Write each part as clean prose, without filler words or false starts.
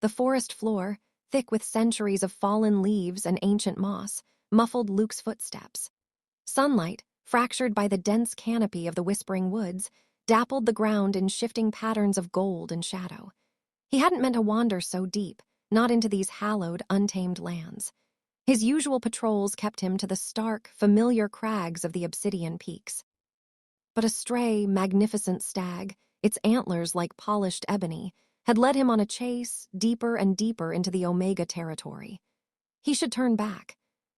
The forest floor, thick with centuries of fallen leaves and ancient moss, muffled Luke's footsteps. Sunlight, fractured by the dense canopy of the whispering woods, dappled the ground in shifting patterns of gold and shadow. He hadn't meant to wander so deep, not into these hallowed, untamed lands. His usual patrols kept him to the stark, familiar crags of the Obsidian Peaks. But a stray, magnificent stag, its antlers like polished ebony, had led him on a chase deeper and deeper into the Omega territory. He should turn back.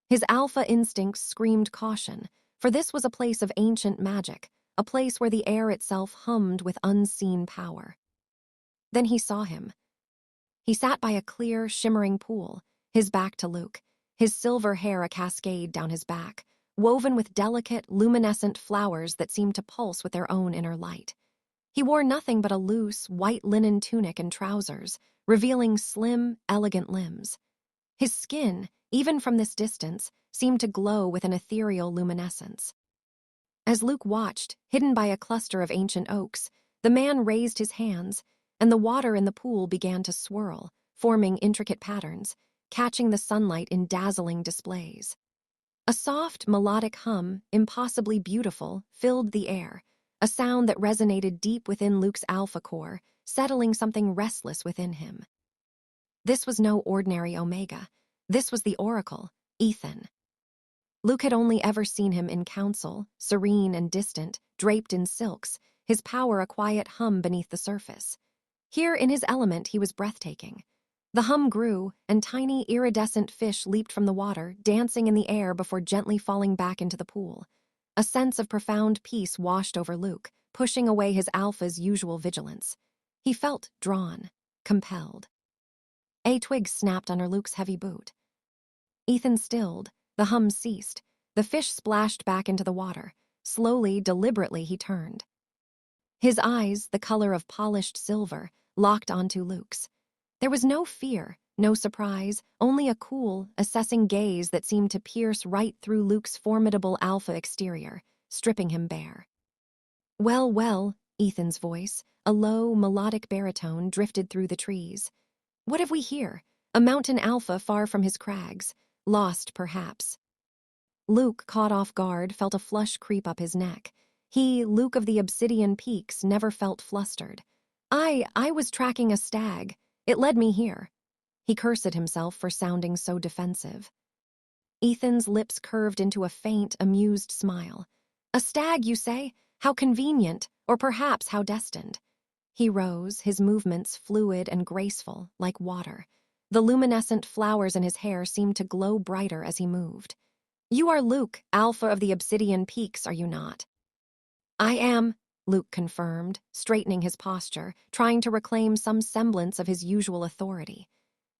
His alpha instincts screamed caution, for this was a place of ancient magic, a place where the air itself hummed with unseen power. Then he saw him. He sat by a clear, shimmering pool, his back to Luke, his silver hair a cascade down his back, woven with delicate, luminescent flowers that seemed to pulse with their own inner light. He wore nothing but a loose, white linen tunic and trousers, revealing slim, elegant limbs. His skin, even from this distance, seemed to glow with an ethereal luminescence. As Luke watched, hidden by a cluster of ancient oaks, the man raised his hands, and the water in the pool began to swirl, forming intricate patterns, catching the sunlight in dazzling displays. A soft, melodic hum, impossibly beautiful, filled the air, a sound that resonated deep within Luke's alpha core, settling something restless within him. This was no ordinary Omega. This was the Oracle, Ethan. Luke had only ever seen him in council, serene and distant, draped in silks, his power a quiet hum beneath the surface. Here, in his element, he was breathtaking. The hum grew, and tiny, iridescent fish leaped from the water, dancing in the air before gently falling back into the pool. A sense of profound peace washed over Luke, pushing away his alpha's usual vigilance. He felt drawn, compelled. A twig snapped under Luke's heavy boot. Ethan stilled, the hum ceased, the fish splashed back into the water. Slowly, deliberately, he turned. His eyes, the color of polished silver, locked onto Luke's. There was no fear, no surprise, only a cool, assessing gaze that seemed to pierce right through Luke's formidable alpha exterior, stripping him bare. Well, well, Ethan's voice, a low, melodic baritone, drifted through the trees. What have we here? A mountain alpha far from his crags, lost perhaps. Luke, caught off guard, felt a flush creep up his neck. He, Luke of the Obsidian Peaks, never felt flustered. I was tracking a stag. It led me here. He cursed at himself for sounding so defensive. Ethan's lips curved into a faint, amused smile. A stag, you say? How convenient, or perhaps how destined. He rose, his movements fluid and graceful, like water. The luminescent flowers in his hair seemed to glow brighter as he moved. You are Luke, Alpha of the Obsidian Peaks, are you not? I am, Luke confirmed, straightening his posture, trying to reclaim some semblance of his usual authority.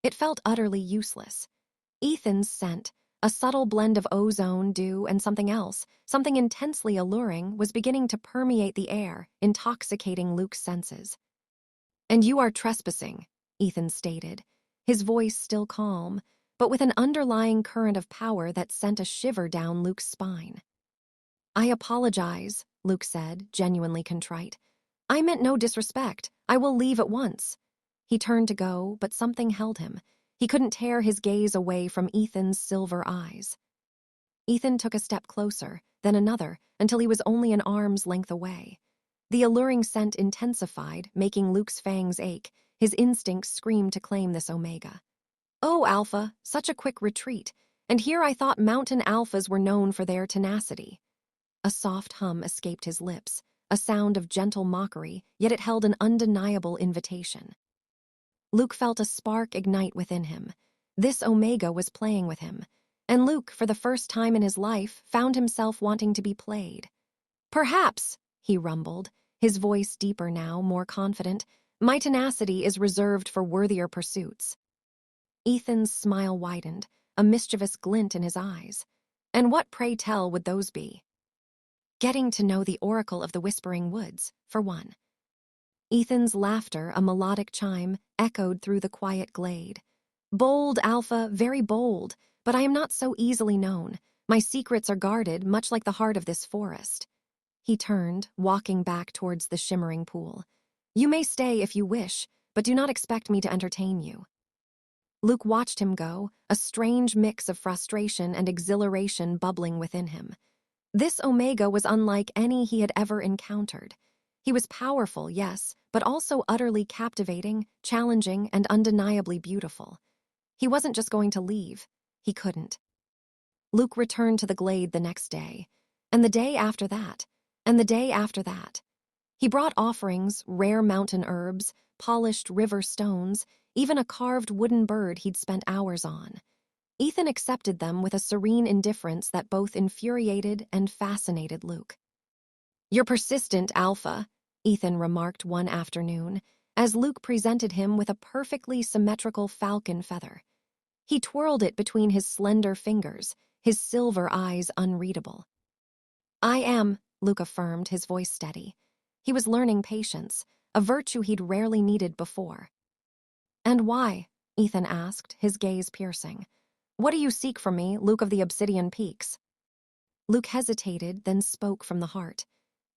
It felt utterly useless. Ethan's scent, a subtle blend of ozone, dew, and something else, something intensely alluring, was beginning to permeate the air, intoxicating Luke's senses. And you are trespassing, Ethan stated, his voice still calm, but with an underlying current of power that sent a shiver down Luke's spine. I apologize, Luke said, genuinely contrite. I meant no disrespect. I will leave at once. He turned to go, but something held him. He couldn't tear his gaze away from Ethan's silver eyes. Ethan took a step closer, then another, until he was only an arm's length away. The alluring scent intensified, making Luke's fangs ache. His instincts screamed to claim this Omega. Oh, Alpha, such a quick retreat. And here I thought mountain alphas were known for their tenacity. A soft hum escaped his lips, a sound of gentle mockery, yet it held an undeniable invitation. Luke felt a spark ignite within him. This Omega was playing with him, and Luke, for the first time in his life, found himself wanting to be played. Perhaps, he rumbled, his voice deeper now, more confident, my tenacity is reserved for worthier pursuits. Ethan's smile widened, a mischievous glint in his eyes. And what, pray tell, would those be? Getting to know the Oracle of the Whispering Woods, for one. Ethan's laughter, a melodic chime, echoed through the quiet glade. Bold, Alpha, very bold, but I am not so easily known. My secrets are guarded, much like the heart of this forest. He turned, walking back towards the shimmering pool. You may stay if you wish, but do not expect me to entertain you." Luke watched him go, a strange mix of frustration and exhilaration bubbling within him. This Omega was unlike any he had ever encountered. He was powerful, yes, but also utterly captivating, challenging, and undeniably beautiful. He wasn't just going to leave. He couldn't. Luke returned to the glade the next day, and the day after that, and the day after that. He brought offerings, rare mountain herbs, polished river stones, even a carved wooden bird he'd spent hours on. Ethan accepted them with a serene indifference that both infuriated and fascinated Luke. "You're persistent, Alpha," Ethan remarked one afternoon, as Luke presented him with a perfectly symmetrical falcon feather. He twirled it between his slender fingers, his silver eyes unreadable. "I am," Luke affirmed, his voice steady. He was learning patience, a virtue he'd rarely needed before. "And why?" Ethan asked, his gaze piercing. "What do you seek from me, Luke of the Obsidian Peaks?" Luke hesitated, then spoke from the heart.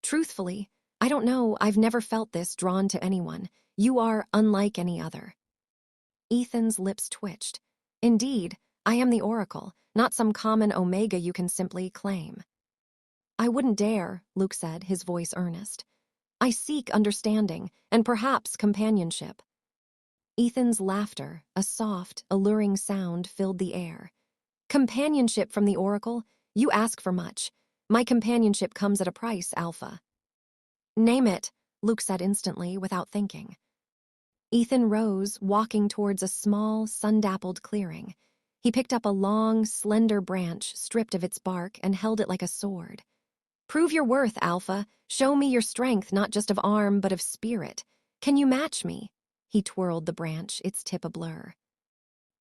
"Truthfully, I don't know, I've never felt this drawn to anyone. You are unlike any other." Ethan's lips twitched. "Indeed, I am the Oracle, not some common Omega you can simply claim." "I wouldn't dare," Luke said, his voice earnest. "I seek understanding, and perhaps companionship." Ethan's laughter, a soft, alluring sound, filled the air. "Companionship from the Oracle? You ask for much. My companionship comes at a price, Alpha." "Name it," Luke said instantly, without thinking. Ethan rose, walking towards a small, sun-dappled clearing. He picked up a long, slender branch, stripped of its bark, and held it like a sword. "Prove your worth, Alpha. Show me your strength, not just of arm, but of spirit. Can you match me?" He twirled the branch, its tip a blur.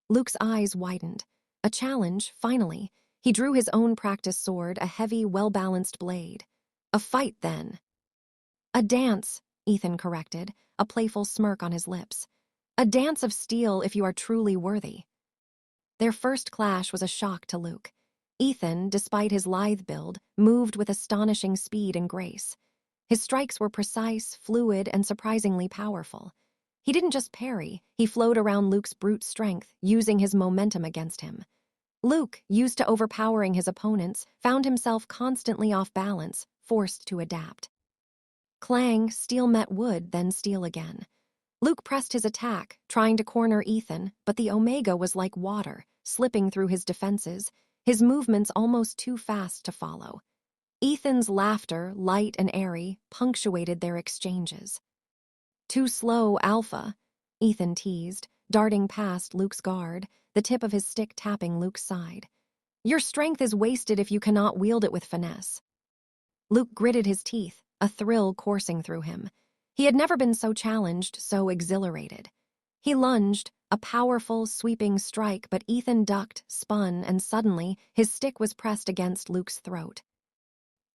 Luke's eyes widened. A challenge, finally. He drew his own practice sword, a heavy, well-balanced blade. "A fight, then." "A dance," Ethan corrected, a playful smirk on his lips. "A dance of steel if you are truly worthy." Their first clash was a shock to Luke. Ethan, despite his lithe build, moved with astonishing speed and grace. His strikes were precise, fluid, and surprisingly powerful. He didn't just parry, he flowed around Luke's brute strength, using his momentum against him. Luke, used to overpowering his opponents, found himself constantly off balance, forced to adapt. Clang, steel met wood, then steel again. Luke pressed his attack, trying to corner Ethan, but the Omega was like water, slipping through his defenses, his movements almost too fast to follow. Ethan's laughter, light and airy, punctuated their exchanges. "Too slow, Alpha," Ethan teased, darting past Luke's guard, the tip of his stick tapping Luke's side. "Your strength is wasted if you cannot wield it with finesse." Luke gritted his teeth, a thrill coursing through him. He had never been so challenged, so exhilarated. He lunged, a powerful, sweeping strike, but Ethan ducked, spun, and suddenly his stick was pressed against Luke's throat.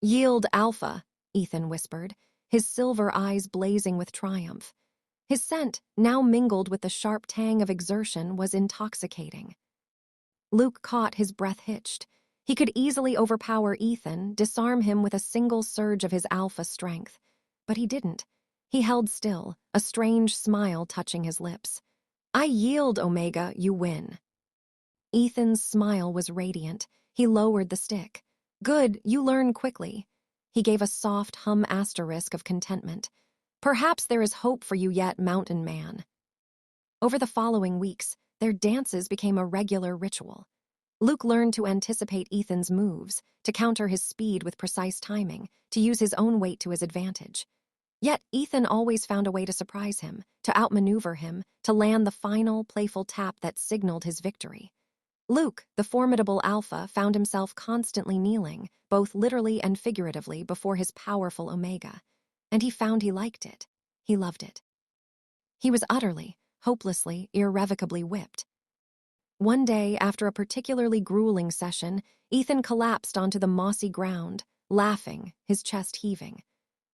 "Yield, Alpha," Ethan whispered, his silver eyes blazing with triumph. His scent, now mingled with the sharp tang of exertion, was intoxicating. Luke caught, his breath hitched. He could easily overpower Ethan, disarm him with a single surge of his alpha strength. But he didn't. He held still, a strange smile touching his lips. "I yield, Omega, you win." Ethan's smile was radiant. He lowered the stick. "Good, you learn quickly." He gave a soft hum asterisk of contentment. "Perhaps there is hope for you yet, mountain man." Over the following weeks, their dances became a regular ritual. Luke learned to anticipate Ethan's moves, to counter his speed with precise timing, to use his own weight to his advantage. Yet Ethan always found a way to surprise him, to outmaneuver him, to land the final, playful tap that signaled his victory. Luke, the formidable alpha, found himself constantly kneeling, both literally and figuratively, before his powerful Omega. And he found he liked it. He loved it. He was utterly, hopelessly, irrevocably whipped. One day, after a particularly grueling session, Ethan collapsed onto the mossy ground, laughing, his chest heaving.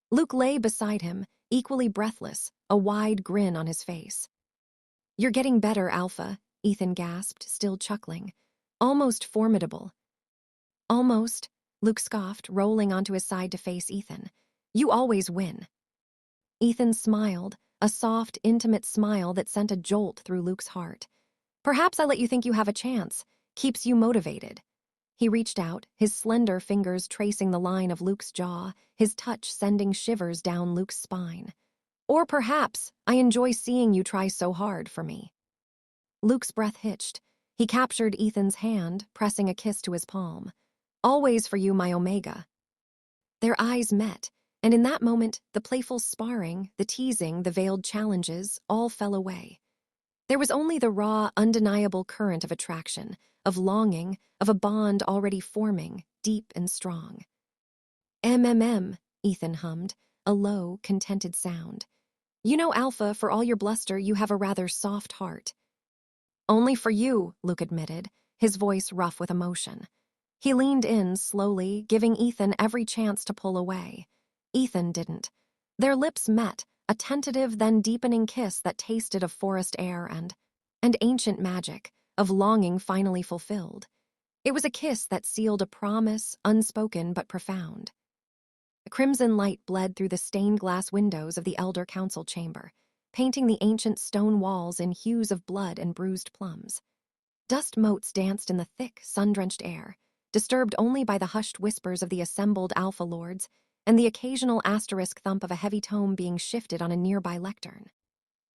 Luke lay beside him, equally breathless, a wide grin on his face. "You're getting better, Alpha," Ethan gasped, still chuckling. "Almost formidable." "Almost," Luke scoffed, rolling onto his side to face Ethan. "You always win." Ethan smiled, a soft, intimate smile that sent a jolt through Luke's heart. Perhaps I let you think you have a chance. Keeps you motivated. He reached out, his slender fingers tracing the line of Luke's jaw, his touch sending shivers down Luke's spine. Or perhaps I enjoy seeing you try so hard for me. Luke's breath hitched. He captured Ethan's hand, pressing a kiss to his palm. Always for you, my Omega. Their eyes met, and in that moment, the playful sparring, the teasing, the veiled challenges, all fell away. There was only the raw, undeniable current of attraction, of longing, of a bond already forming, deep and strong. MMM, Ethan hummed, a low, contented sound. You know, Alpha, for all your bluster, you have a rather soft heart. Only for you, Luke admitted, his voice rough with emotion. He leaned in slowly, giving Ethan every chance to pull away. Ethan didn't. Their lips met, a tentative then deepening kiss that tasted of forest air and ancient magic, of longing finally fulfilled. It was a kiss that sealed a promise, unspoken but profound. A crimson light bled through the stained glass windows of the elder council chamber, painting the ancient stone walls in hues of blood and bruised plums. Dust motes danced in the thick, sun-drenched air, disturbed only by the hushed whispers of the assembled Alpha Lords and the occasional asterisk thump of a heavy tome being shifted on a nearby lectern.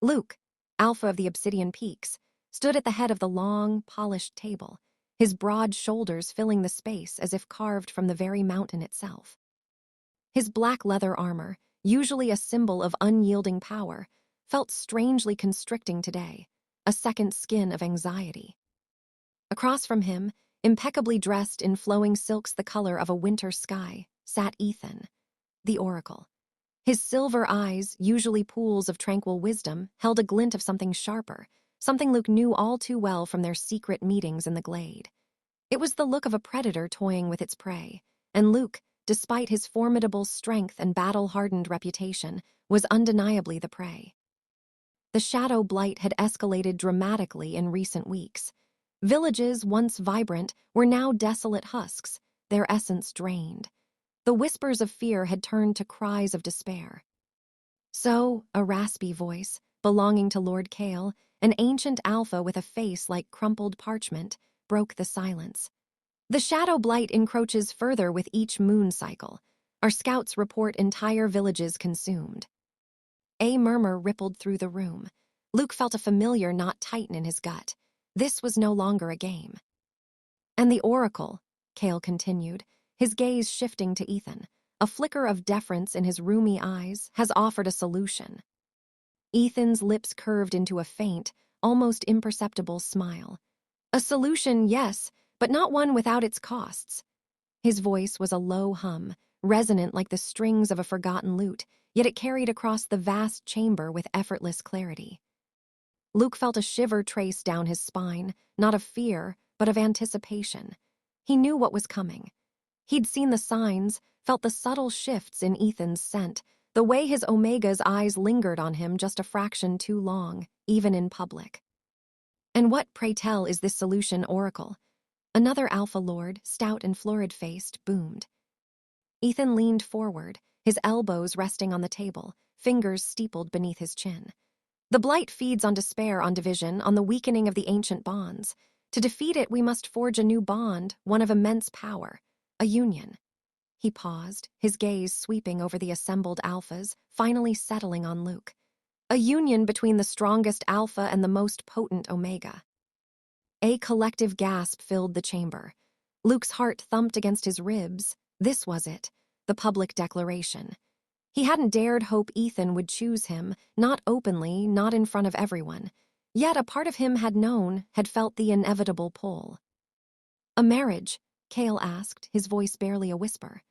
Luke, Alpha of the Obsidian Peaks, stood at the head of the long, polished table, his broad shoulders filling the space as if carved from the very mountain itself. His black leather armor, usually a symbol of unyielding power, felt strangely constricting today, a second skin of anxiety. Across from him, impeccably dressed in flowing silks the color of a winter sky, sat Ethan, the Oracle. His silver eyes, usually pools of tranquil wisdom, held a glint of something sharper, something Luke knew all too well from their secret meetings in the glade. It was the look of a predator toying with its prey, and Luke, despite his formidable strength and battle-hardened reputation, was undeniably the prey. The shadow blight had escalated dramatically in recent weeks. Villages, once vibrant, were now desolate husks, their essence drained. The whispers of fear had turned to cries of despair. So, a raspy voice, belonging to Lord Kale, an ancient alpha with a face like crumpled parchment, broke the silence. The shadow blight encroaches further with each moon cycle. Our scouts report entire villages consumed. A murmur rippled through the room. Luke felt a familiar knot tighten in his gut. This was no longer a game. And the Oracle, Kale continued, his gaze shifting to Ethan, a flicker of deference in his rheumy eyes, has offered a solution. Ethan's lips curved into a faint, almost imperceptible smile. A solution, yes, but not one without its costs. His voice was a low hum, resonant like the strings of a forgotten lute, yet it carried across the vast chamber with effortless clarity. Luke felt a shiver trace down his spine, not of fear, but of anticipation. He knew what was coming. He'd seen the signs, felt the subtle shifts in Ethan's scent, the way his Omega's eyes lingered on him just a fraction too long, even in public. And what, pray tell, is this solution, Oracle? Another Alpha Lord, stout and florid-faced, boomed. Ethan leaned forward, his elbows resting on the table, fingers steepled beneath his chin. The blight feeds on despair, on division, on the weakening of the ancient bonds. To defeat it, we must forge a new bond, one of immense power, a union. He paused, his gaze sweeping over the assembled alphas, finally settling on Luke. A union between the strongest alpha and the most potent omega. A collective gasp filled the chamber. Luke's heart thumped against his ribs. This was it, the public declaration. He hadn't dared hope Ethan would choose him, not openly, not in front of everyone. Yet a part of him had known, had felt the inevitable pull. A marriage? Kale asked, his voice barely a whisper.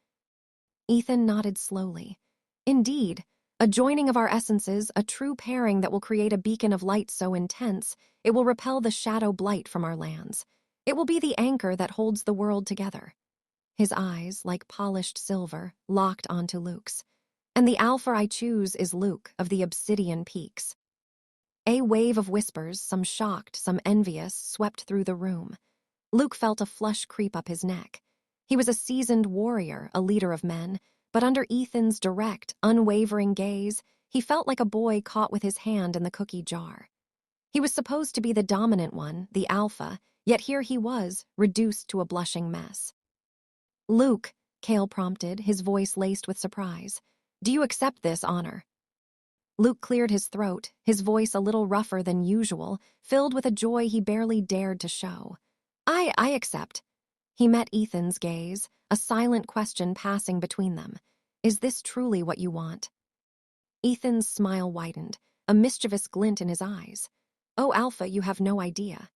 Ethan nodded slowly. Indeed, a joining of our essences, a true pairing that will create a beacon of light so intense, it will repel the shadow blight from our lands. It will be the anchor that holds the world together. His eyes, like polished silver, locked onto Luke's. And the alpha I choose is Luke of the Obsidian Peaks. A wave of whispers, some shocked, some envious, swept through the room. Luke felt a flush creep up his neck. He was a seasoned warrior, a leader of men, but under Ethan's direct, unwavering gaze, he felt like a boy caught with his hand in the cookie jar. He was supposed to be the dominant one, the alpha, yet here he was, reduced to a blushing mess. "Luke," Cale prompted, his voice laced with surprise, "do you accept this honor?" Luke cleared his throat, his voice a little rougher than usual, filled with a joy he barely dared to show. I accept." He met Ethan's gaze, a silent question passing between them. "Is this truly what you want?" Ethan's smile widened, a mischievous glint in his eyes. "Oh, Alpha, you have no idea."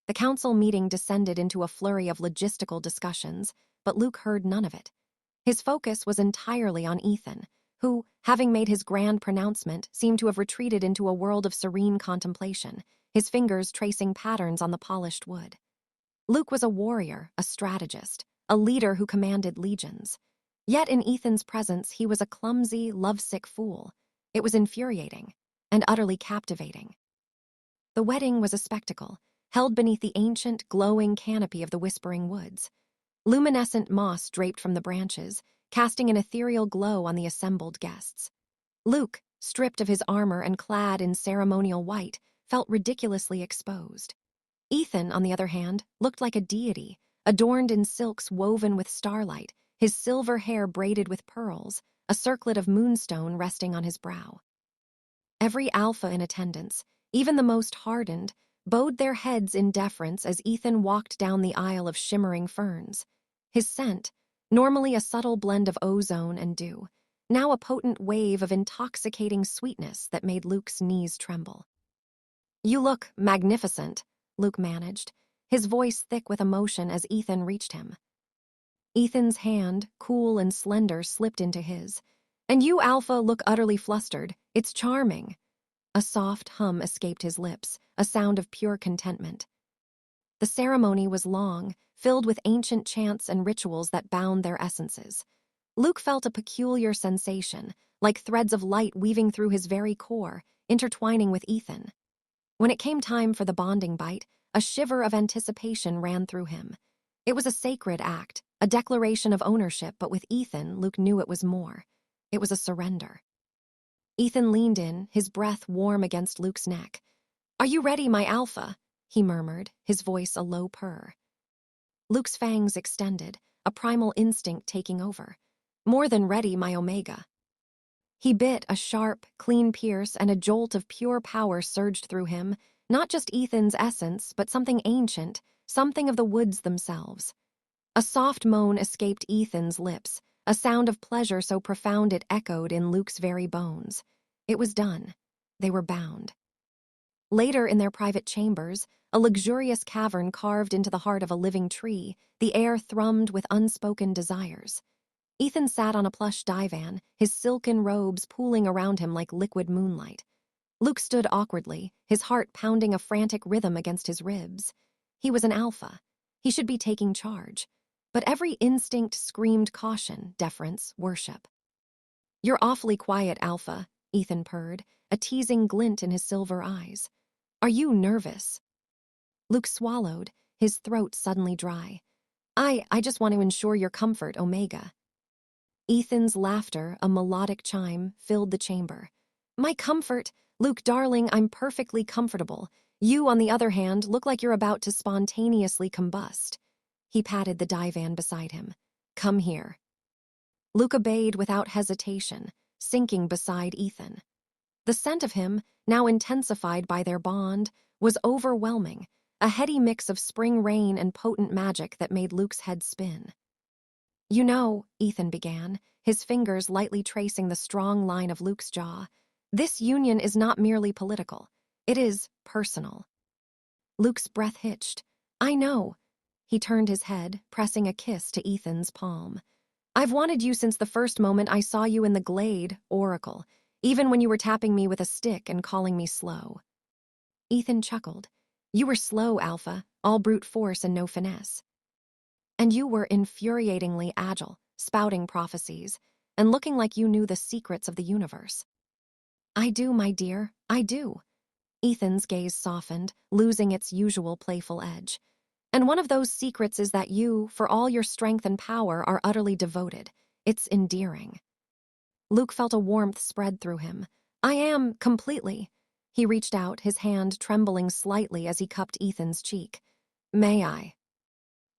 The council meeting descended into a flurry of logistical discussions, but Luke heard none of it. His focus was entirely on Ethan, who, having made his grand pronouncement, seemed to have retreated into a world of serene contemplation, his fingers tracing patterns on the polished wood. Luke was a warrior, a strategist, a leader who commanded legions. Yet in Ethan's presence, he was a clumsy, lovesick fool. It was infuriating and utterly captivating. The wedding was a spectacle, held beneath the ancient, glowing canopy of the Whispering Woods. Luminescent moss draped from the branches, casting an ethereal glow on the assembled guests. Luke, stripped of his armor and clad in ceremonial white, felt ridiculously exposed. Ethan, on the other hand, looked like a deity, adorned in silks woven with starlight, his silver hair braided with pearls, a circlet of moonstone resting on his brow. Every alpha in attendance, even the most hardened, bowed their heads in deference as Ethan walked down the aisle of shimmering ferns. His scent, normally a subtle blend of ozone and dew, now a potent wave of intoxicating sweetness that made Luke's knees tremble. "You look magnificent," Luke managed, his voice thick with emotion as Ethan reached him. Ethan's hand, cool and slender, slipped into his. "And you, Alpha, look utterly flustered. It's charming." A soft hum escaped his lips, a sound of pure contentment. The ceremony was long, filled with ancient chants and rituals that bound their essences. Luke felt a peculiar sensation, like threads of light weaving through his very core, intertwining with Ethan. When it came time for the bonding bite, a shiver of anticipation ran through him. It was a sacred act, a declaration of ownership, but with Ethan, Luke knew it was more. It was a surrender. Ethan leaned in, his breath warm against Luke's neck. "Are you ready, my Alpha?" he murmured, his voice a low purr. Luke's fangs extended, a primal instinct taking over. "More than ready, my Omega." He bit a sharp, clean pierce, and a jolt of pure power surged through him, not just Ethan's essence, but something ancient, something of the woods themselves. A soft moan escaped Ethan's lips, a sound of pleasure so profound it echoed in Luke's very bones. It was done. They were bound. Later, in their private chambers, a luxurious cavern carved into the heart of a living tree, the air thrummed with unspoken desires. Ethan sat on a plush divan, his silken robes pooling around him like liquid moonlight. Luke stood awkwardly, his heart pounding a frantic rhythm against his ribs. He was an alpha. He should be taking charge. But every instinct screamed caution, deference, worship. "You're awfully quiet, Alpha," Ethan purred, a teasing glint in his silver eyes. "Are you nervous?" Luke swallowed, his throat suddenly dry. I just want to ensure your comfort, Omega." Ethan's laughter, a melodic chime, filled the chamber. "My comfort? Luke, darling, I'm perfectly comfortable. You, on the other hand, look like you're about to spontaneously combust." He patted the divan beside him. "Come here." Luke obeyed without hesitation, sinking beside Ethan. The scent of him, now intensified by their bond, was overwhelming, a heady mix of spring rain and potent magic that made Luke's head spin. "You know," Ethan began, his fingers lightly tracing the strong line of Luke's jaw, "this union is not merely political. It is personal." Luke's breath hitched. "I know." He turned his head, pressing a kiss to Ethan's palm. "I've wanted you since the first moment I saw you in the glade, Oracle, even when you were tapping me with a stick and calling me slow." Ethan chuckled. "You were slow, Alpha, all brute force and no finesse. And you were infuriatingly agile, spouting prophecies, and looking like you knew the secrets of the universe." "I do, my dear, I do." Ethan's gaze softened, losing its usual playful edge. "And one of those secrets is that you, for all your strength and power, are utterly devoted. It's endearing." Luke felt a warmth spread through him. I am, completely. He reached out, his hand trembling slightly as he cupped Ethan's cheek. May I?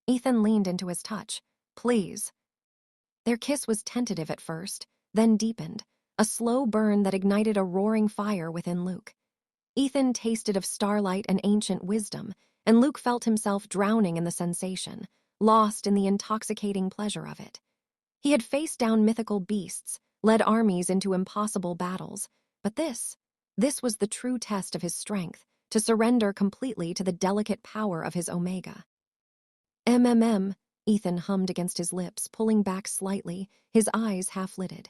Ethan leaned into his touch. Please. Their kiss was tentative at first, then deepened, a slow burn that ignited a roaring fire within Luke. Ethan tasted of starlight and ancient wisdom, and Luke felt himself drowning in the sensation, lost in the intoxicating pleasure of it. He had faced down mythical beasts, led armies into impossible battles, but this was the true test of his strength, to surrender completely to the delicate power of his Omega. Ethan hummed against his lips, pulling back slightly, his eyes half-lidded.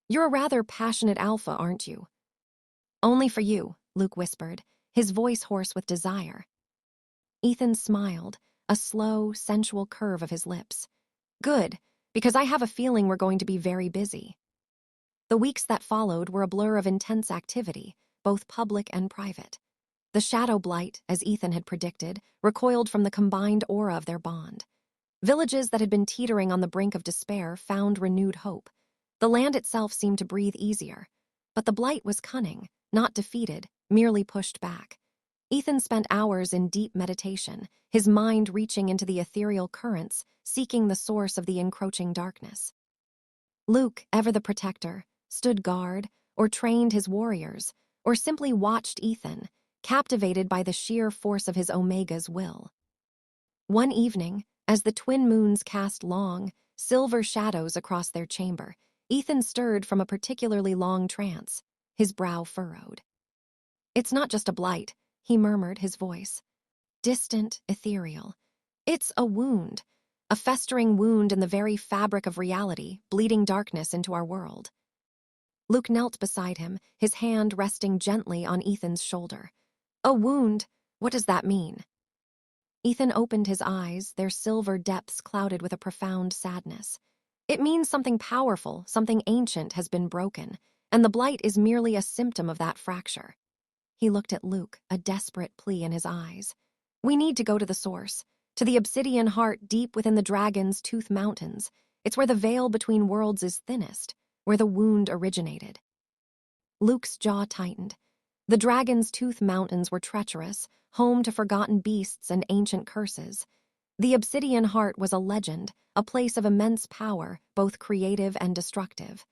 You're a rather passionate alpha, aren't you? Only for you, Luke whispered, his voice hoarse with desire. Ethan smiled, a slow, sensual curve of his lips. Good, because I have a feeling we're going to be very busy. The weeks that followed were a blur of intense activity, both public and private. The shadow blight, as Ethan had predicted, recoiled from the combined aura of their bond. Villages that had been teetering on the brink of despair found renewed hope. The land itself seemed to breathe easier. But the blight was cunning, not defeated, merely pushed back. Ethan spent hours in deep meditation, his mind reaching into the ethereal currents, seeking the source of the encroaching darkness. Luke, ever the protector, stood guard, or trained his warriors, or simply watched Ethan, captivated by the sheer force of his Omega's will. One evening, as the twin moons cast long, silver shadows across their chamber, Ethan stirred from a particularly long trance, his brow furrowed. It's not just a blight, he murmured, his voice distant, ethereal. It's a wound, a festering wound in the very fabric of reality, bleeding darkness into our world. Luke knelt beside him, his hand resting gently on Ethan's shoulder. A wound? What does that mean? Ethan opened his eyes, their silver depths clouded with a profound sadness. It means something powerful, something ancient has been broken, and the blight is merely a symptom of that fracture. He looked at Luke, a desperate plea in his eyes. We need to go to the source, to the obsidian heart deep within the Dragon's Tooth Mountains. It's where the veil between worlds is thinnest, where the wound originated. Luke's jaw tightened. The Dragon's Tooth Mountains were treacherous, home to forgotten beasts and ancient curses. The obsidian heart was a legend, a place of immense power, both creative and destructive.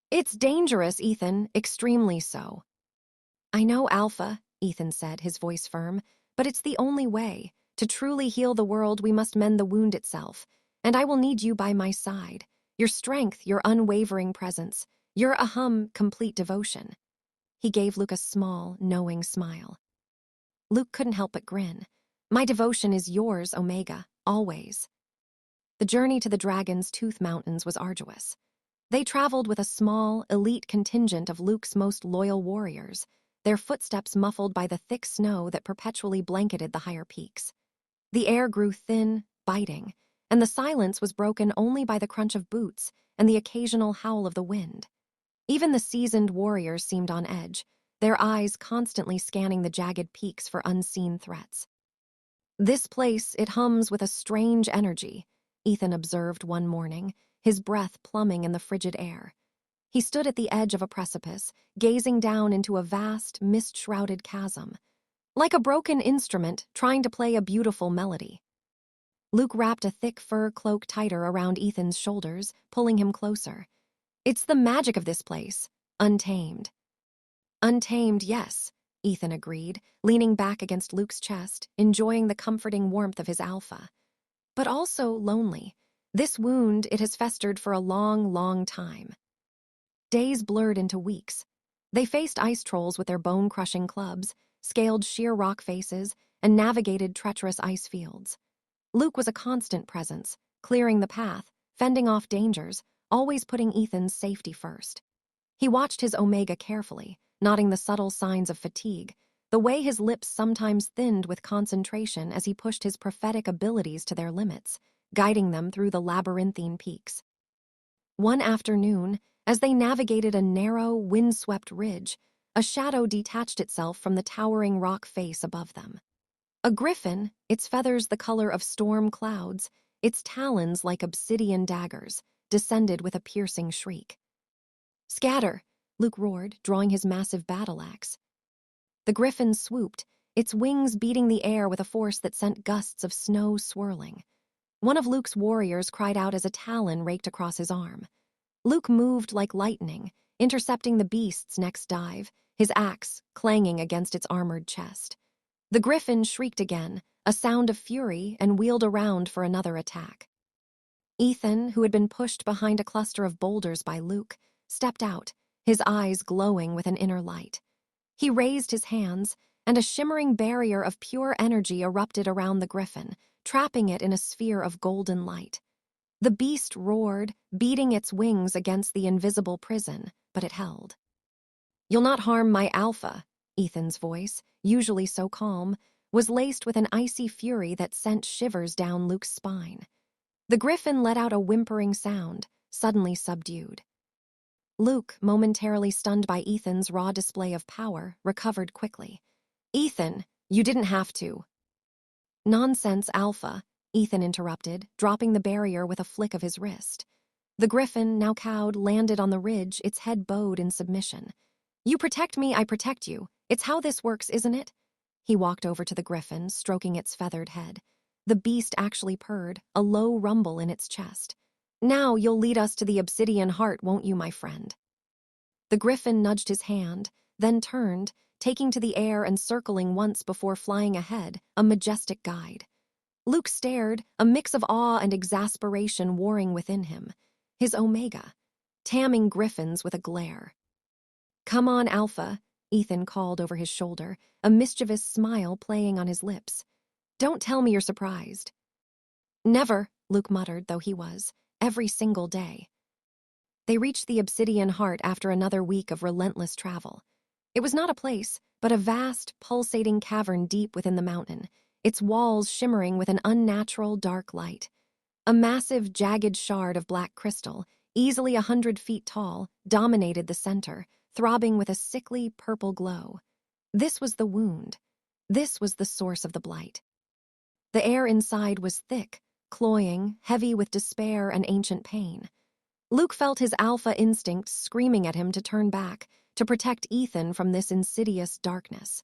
It's dangerous, Ethan, extremely so. I know, Alpha, Ethan said, his voice firm, but it's the only way. To truly heal the world, we must mend the wound itself, and I will need you by my side. Your strength, your unwavering presence, your complete devotion. He gave Luke a small, knowing smile. Luke couldn't help but grin. My devotion is yours, Omega, always. The journey to the Dragon's Tooth Mountains was arduous. They traveled with a small, elite contingent of Luke's most loyal warriors, their footsteps muffled by the thick snow that perpetually blanketed the higher peaks. The air grew thin, biting, and the silence was broken only by the crunch of boots and the occasional howl of the wind. Even the seasoned warriors seemed on edge, their eyes constantly scanning the jagged peaks for unseen threats. This place, it hums with a strange energy, Ethan observed one morning, his breath plumbing in the frigid air. He stood at the edge of a precipice, gazing down into a vast, mist-shrouded chasm, like a broken instrument trying to play a beautiful melody. Luke wrapped a thick fur cloak tighter around Ethan's shoulders, pulling him closer. It's the magic of this place, untamed. Untamed, yes, Ethan agreed, leaning back against Luke's chest, enjoying the comforting warmth of his alpha. But also lonely. This wound, it has festered for a long, long time. Days blurred into weeks. They faced ice trolls with their bone-crushing clubs, scaled sheer rock faces, and navigated treacherous ice fields. Luke was a constant presence, clearing the path, fending off dangers, always putting Ethan's safety first. He watched his Omega carefully, noting the subtle signs of fatigue, the way his lips sometimes thinned with concentration as he pushed his prophetic abilities to their limits, guiding them through the labyrinthine peaks. One afternoon, as they navigated a narrow, wind-swept ridge, a shadow detached itself from the towering rock face above them. A griffin, its feathers the color of storm clouds, its talons like obsidian daggers, descended with a piercing shriek. Scatter, Luke roared, drawing his massive battle axe. The griffin swooped, its wings beating the air with a force that sent gusts of snow swirling. One of Luke's warriors cried out as a talon raked across his arm. Luke moved like lightning, intercepting the beast's next dive, his axe clanging against its armored chest. The griffin shrieked again, a sound of fury, and wheeled around for another attack. Ethan, who had been pushed behind a cluster of boulders by Luke, stepped out, his eyes glowing with an inner light. He raised his hands, and a shimmering barrier of pure energy erupted around the griffin, trapping it in a sphere of golden light. The beast roared, beating its wings against the invisible prison, but it held. "You'll not harm my alpha," Ethan's voice, usually so calm, was laced with an icy fury that sent shivers down Luke's spine. The griffin let out a whimpering sound, suddenly subdued. Luke, momentarily stunned by Ethan's raw display of power, recovered quickly. "Ethan, you didn't have to." "Nonsense, Alpha," Ethan interrupted, dropping the barrier with a flick of his wrist. The griffin, now cowed, landed on the ridge, its head bowed in submission. "You protect me, I protect you. It's how this works, isn't it?" He walked over to the griffin, stroking its feathered head. The beast actually purred, a low rumble in its chest. "Now you'll lead us to the obsidian heart, won't you, my friend?" The griffin nudged his hand, then turned, taking to the air and circling once before flying ahead, a majestic guide. Luke stared, a mix of awe and exasperation warring within him. His Omega, taming griffins with a glare. "Come on, Alpha," Ethan called over his shoulder, a mischievous smile playing on his lips. "Don't tell me you're surprised." "Never," Luke muttered, though he was, every single day. They reached the obsidian heart after another week of relentless travel. It was not a place, but a vast, pulsating cavern deep within the mountain, its walls shimmering with an unnatural dark light. A massive, jagged shard of black crystal, easily 100 feet tall, dominated the center, throbbing with a sickly purple glow. This was the wound. This was the source of the blight. The air inside was thick, cloying, heavy with despair and ancient pain. Luke felt his alpha instinct screaming at him to turn back, to protect Ethan from this insidious darkness.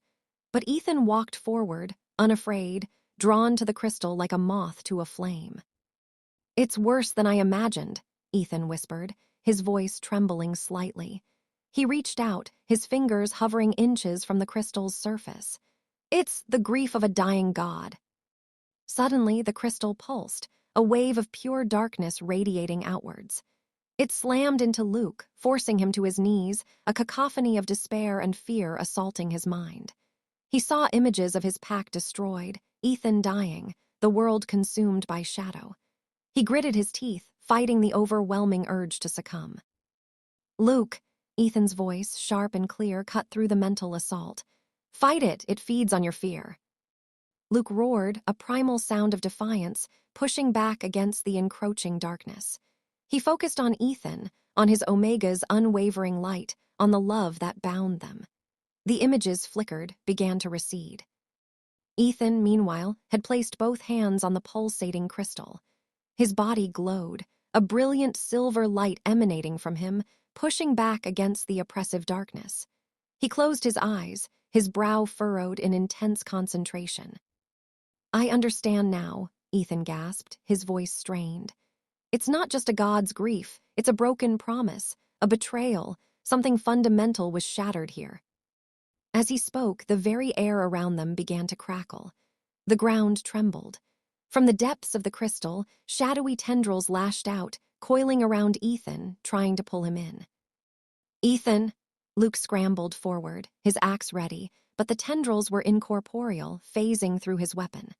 But Ethan walked forward, unafraid, drawn to the crystal like a moth to a flame. "It's worse than I imagined," Ethan whispered, his voice trembling slightly. He reached out, his fingers hovering inches from the crystal's surface. "It's the grief of a dying god." Suddenly, the crystal pulsed, a wave of pure darkness radiating outwards. It slammed into Luke, forcing him to his knees, a cacophony of despair and fear assaulting his mind. He saw images of his pack destroyed, Ethan dying, the world consumed by shadow. He gritted his teeth, fighting the overwhelming urge to succumb. "Luke," Ethan's voice, sharp and clear, cut through the mental assault. "Fight it, it feeds on your fear." Luke roared, a primal sound of defiance, pushing back against the encroaching darkness. He focused on Ethan, on his Omega's unwavering light, on the love that bound them. The images flickered, began to recede. Ethan, meanwhile, had placed both hands on the pulsating crystal. His body glowed, a brilliant silver light emanating from him, pushing back against the oppressive darkness. He closed his eyes, his brow furrowed in intense concentration. "I understand now," Ethan gasped, his voice strained. "It's not just a god's grief, it's a broken promise, a betrayal, something fundamental was shattered here." As he spoke, the very air around them began to crackle. The ground trembled. From the depths of the crystal, shadowy tendrils lashed out, coiling around Ethan, trying to pull him in. "Ethan!" Luke scrambled forward, his axe ready, but the tendrils were incorporeal, phasing through his weapon.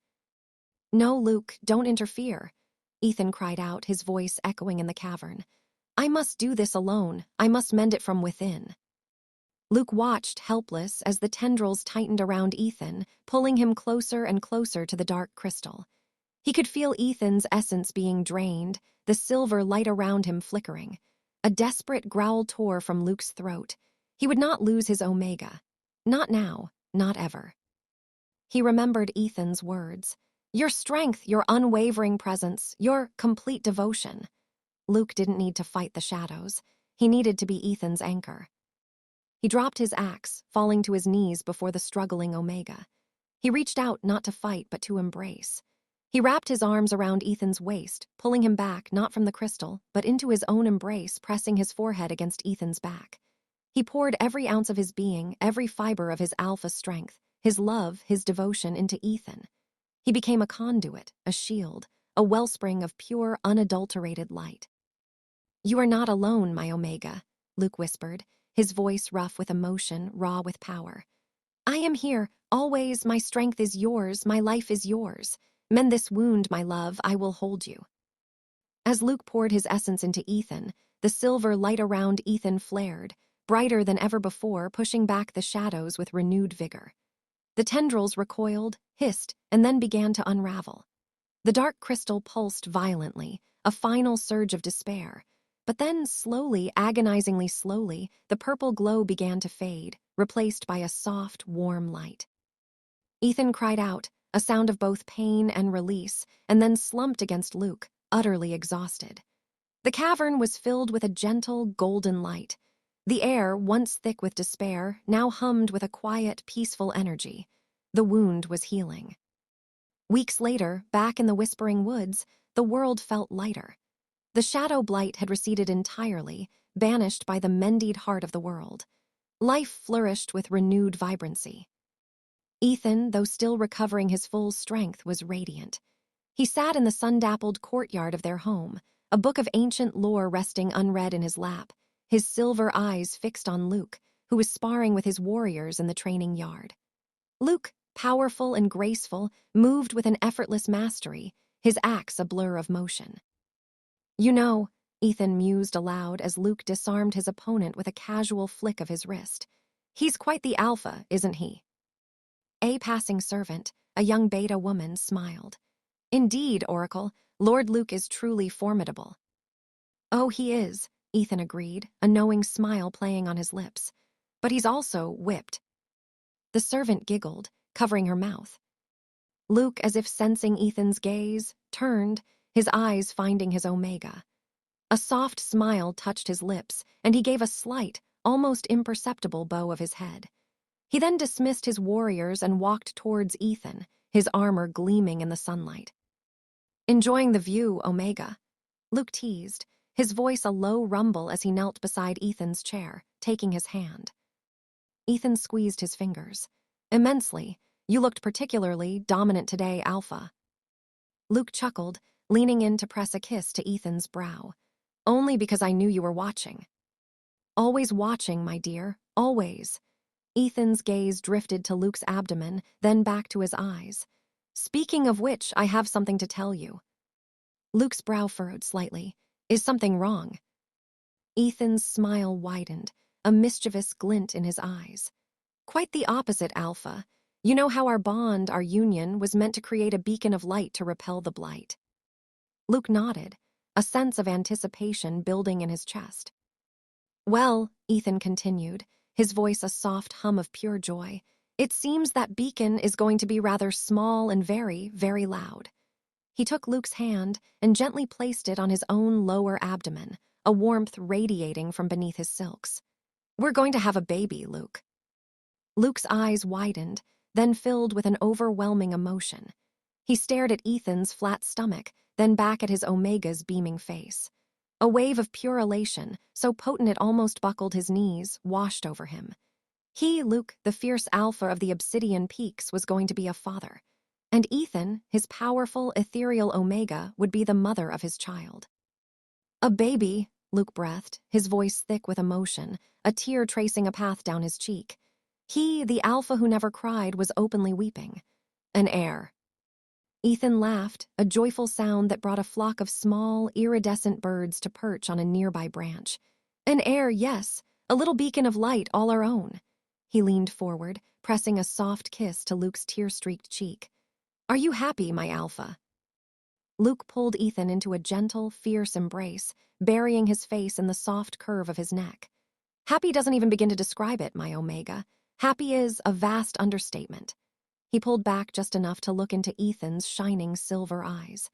"No, Luke, don't interfere," Ethan cried out, his voice echoing in the cavern. "I must do this alone. I must mend it from within." Luke watched, helpless, as the tendrils tightened around Ethan, pulling him closer and closer to the dark crystal. He could feel Ethan's essence being drained, the silver light around him flickering. A desperate growl tore from Luke's throat. He would not lose his Omega. Not now, not ever. He remembered Ethan's words. "Your strength, your unwavering presence, your complete devotion." Luke didn't need to fight the shadows. He needed to be Ethan's anchor. He dropped his axe, falling to his knees before the struggling Omega. He reached out not to fight but to embrace. He wrapped his arms around Ethan's waist, pulling him back not from the crystal, but into his own embrace, pressing his forehead against Ethan's back. He poured every ounce of his being, every fiber of his alpha strength, his love, his devotion into Ethan. He became a conduit, a shield, a wellspring of pure, unadulterated light. "You are not alone, my Omega," Luke whispered, his voice rough with emotion, raw with power. "I am here, always. My strength is yours, my life is yours. Mend this wound, my love, I will hold you." As Luke poured his essence into Ethan, the silver light around Ethan flared, brighter than ever before, pushing back the shadows with renewed vigor. The tendrils recoiled, hissed, and then began to unravel. The dark crystal pulsed violently, a final surge of despair. But then, slowly, agonizingly slowly, the purple glow began to fade, replaced by a soft, warm light. Ethan cried out, a sound of both pain and release, and then slumped against Luke, utterly exhausted. The cavern was filled with a gentle, golden light. The air, once thick with despair, now hummed with a quiet, peaceful energy. The wound was healing. Weeks later, back in the Whispering Woods, the world felt lighter. The shadow blight had receded entirely, banished by the mended heart of the world. Life flourished with renewed vibrancy. Ethan, though still recovering his full strength, was radiant. He sat in the sun-dappled courtyard of their home, a book of ancient lore resting unread in his lap, his silver eyes fixed on Luke, who was sparring with his warriors in the training yard. Luke, powerful and graceful, moved with an effortless mastery, his axe a blur of motion. "You know," Ethan mused aloud as Luke disarmed his opponent with a casual flick of his wrist, "he's quite the alpha, isn't he?" A passing servant, a young beta woman, smiled. "Indeed, Oracle, Lord Luke is truly formidable." "Oh, he is," Ethan agreed, a knowing smile playing on his lips. "But he's also whipped." The servant giggled, covering her mouth. Luke, as if sensing Ethan's gaze, turned, his eyes finding his Omega. A soft smile touched his lips, and he gave a slight, almost imperceptible bow of his head. He then dismissed his warriors and walked towards Ethan, his armor gleaming in the sunlight. "Enjoying the view, Omega?" Luke teased, his voice a low rumble as he knelt beside Ethan's chair, taking his hand. Ethan squeezed his fingers. "Immensely. You looked particularly dominant today, Alpha." Luke chuckled, leaning in to press a kiss to Ethan's brow. "Only because I knew you were watching." "Always watching, my dear, always." Ethan's gaze drifted to Luke's abdomen, then back to his eyes. "Speaking of which, I have something to tell you." Luke's brow furrowed slightly. "Is something wrong?" Ethan's smile widened, a mischievous glint in his eyes. "Quite the opposite, Alpha. You know how our bond, our union, was meant to create a beacon of light to repel the blight." Luke nodded, a sense of anticipation building in his chest. "Well," Ethan continued, his voice a soft hum of pure joy, "it seems that beacon is going to be rather small and very, very loud." He took Luke's hand and gently placed it on his own lower abdomen, a warmth radiating from beneath his silks. "We're going to have a baby, Luke." Luke's eyes widened, then filled with an overwhelming emotion. He stared at Ethan's flat stomach, then back at his Omega's beaming face. A wave of pure elation, so potent it almost buckled his knees, washed over him. He, Luke, the fierce alpha of the Obsidian Peaks, was going to be a father. And Ethan, his powerful, ethereal Omega, would be the mother of his child. "A baby," Luke breathed, his voice thick with emotion, a tear tracing a path down his cheek. He, the alpha who never cried, was openly weeping. "An heir." Ethan laughed, a joyful sound that brought a flock of small, iridescent birds to perch on a nearby branch. "An heir, yes, a little beacon of light all our own." He leaned forward, pressing a soft kiss to Luke's tear-streaked cheek. "Are you happy, my alpha?" Luke pulled Ethan into a gentle, fierce embrace, burying his face in the soft curve of his neck. "Happy doesn't even begin to describe it, my Omega. Happy is a vast understatement." He pulled back just enough to look into Ethan's shining silver eyes.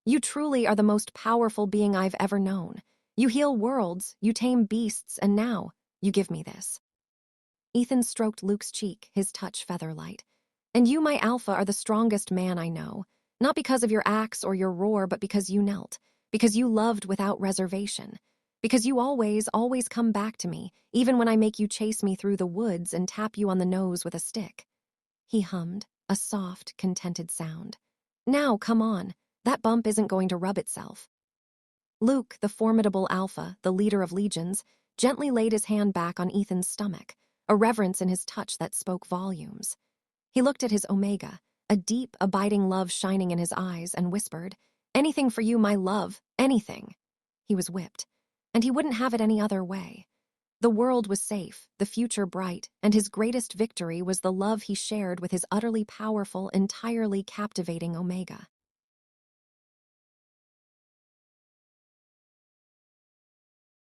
"You truly are the most powerful being I've ever known. You heal worlds, you tame beasts, and now you give me this." Ethan stroked Luke's cheek, his touch feather-light. "And you, my alpha, are the strongest man I know. Not because of your axe or your roar, but because you knelt. Because you loved without reservation. Because you always come back to me, even when I make you chase me through the woods and tap you on the nose with a stick." He hummed, a soft, contented sound. "Now, come on. That bump isn't going to rub itself." Luke, the formidable alpha, the leader of legions, gently laid his hand back on Ethan's stomach, a reverence in his touch that spoke volumes. He looked at his Omega, a deep, abiding love shining in his eyes, and whispered, "Anything for you, my love, anything." He was whipped, and he wouldn't have it any other way. The world was safe, the future bright, and his greatest victory was the love he shared with his utterly powerful, entirely captivating Omega.